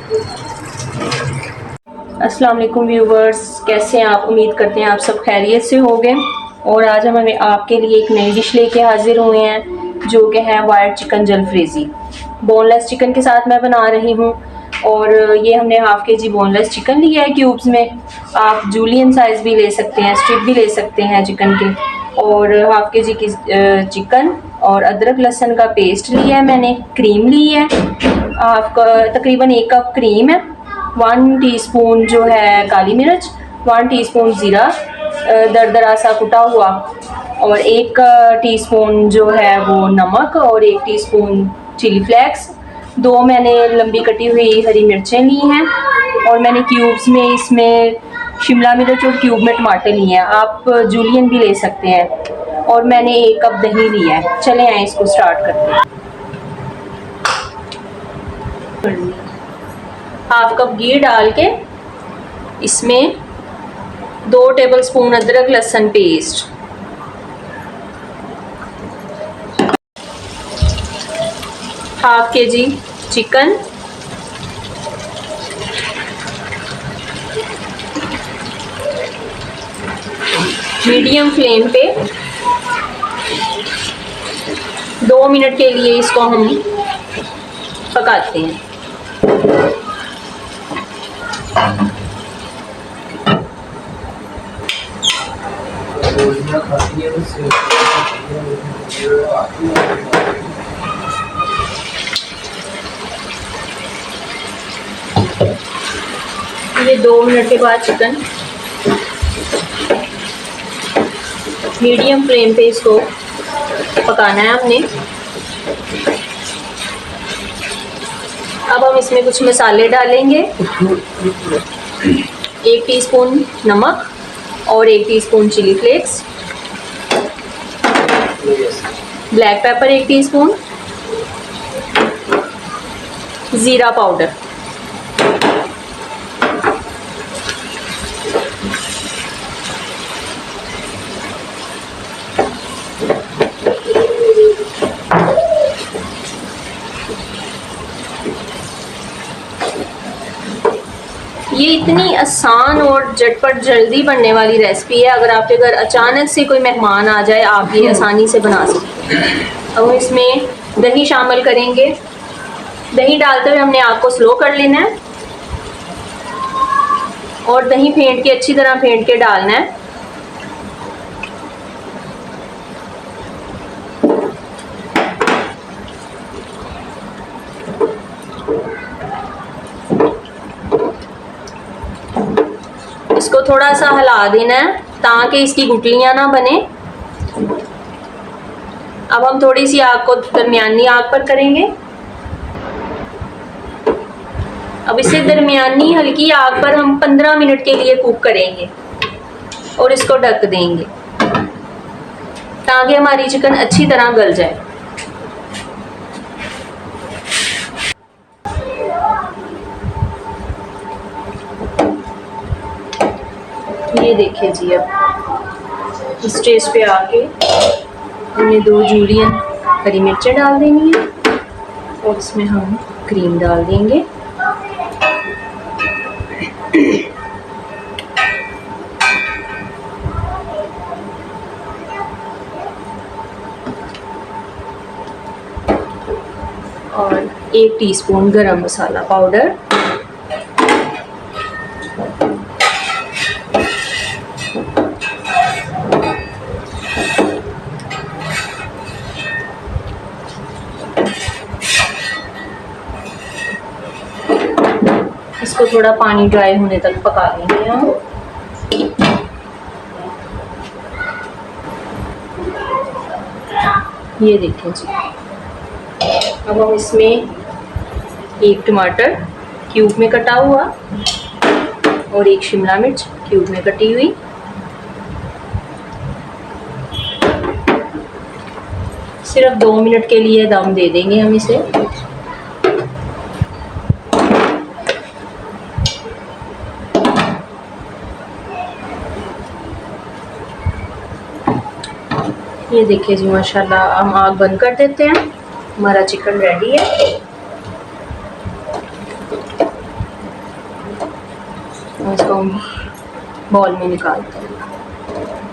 अस्सलाम वालेकुम व्यूवर्स, कैसे हैं आप? उम्मीद करते हैं आप सब खैरियत से होंगे। और आज हम आपके लिए एक नई डिश लेके हाजिर हुए हैं जो कि है white chicken jalfrezi. Boneless chicken के साथ मैं बना रही हूँ। और ये हमने हाफ के जी बोनलेस चिकन लिया है क्यूब्स में। आप जूलियन साइज़ भी ले सकते हैं, स्ट्रिप भी ले सकते हैं चिकन के। और हाफ के जी की चिकन और अदरक लहसुन का पेस्ट लिया है मैंने। क्रीम ली है, हाफ तकरीबन 1 कप क्रीम है। 1 टीस्पून जो है काली मिर्च, 1 टीस्पून ज़ीरा दरदरा सा कुटा हुआ, और 1 टीस्पून जो है वो नमक, और 1 टीस्पून चिली फ्लेक्स। 2 मैंने लंबी कटी हुई हरी मिर्चें ली हैं, और मैंने क्यूब्स में इसमें शिमला मिर्च और क्यूब में टमाटर लिए हैं। आप जूलियन भी ले सकते हैं। और मैंने 1 कप दही लिया है। चले आए इसको स्टार्ट करते हैं। हाफ कप घी डाल के इसमें 2 टेबलस्पून अदरक लहसुन पेस्ट, हाफ के जी चिकन, मीडियम फ्लेम पे 2 मिनट के लिए इसको हम पकाते हैं। ये 2 मिनट के बाद चिकन मीडियम फ्लेम पे इसको पकाना है हमने। अब हम इसमें कुछ मसाले डालेंगे। 1 टीस्पून नमक और 1 teaspoon chilli flakes, black pepper 1 teaspoon, ज़ीरा पाउडर, ये इतनी आसान और झटपट जल्दी बनने वाली रेसिपी है। अगर आपके घर अचानक से कोई मेहमान आ जाए, आप ये आसानी से बना सकते हैं। अब हम इसमें दही शामिल करेंगे। दही डालते हुए हमने आग को स्लो कर लेना है, और दही फेंट के अच्छी तरह फेंट के डालना है। इसको थोड़ा सा हिला देना है ताकि इसकी गुठलियां ना बने। अब हम थोड़ी सी आग को दरमियानी आग पर करेंगे। अब इसे दरमियानी हल्की आग पर हम 15 मिनट के लिए कुक करेंगे, और इसको ढक देंगे ताकि हमारी चिकन अच्छी तरह गल जाए। ये देखिए जी, अब इस स्टेज पे आके हमने 2 जूलियन हरी मिर्चें डाल देनी है, और इसमें हम क्रीम डाल देंगे। और 1 टीस्पून गरम मसाला पाउडर, इसको थोड़ा पानी ड्राई होने तक पका लेंगे हम। ये देखें जी, अब हम इसमें 1 टमाटर क्यूब में कटा हुआ, और 1 शिमला मिर्च क्यूब में कटी हुई, सिर्फ 2 मिनट के लिए दम दे देंगे हम इसे। ये देखिए जी, माशाल्लाह। हम आग बंद कर देते हैं। हमारा चिकन रेडी है। इसको बॉल में निकालते हैं।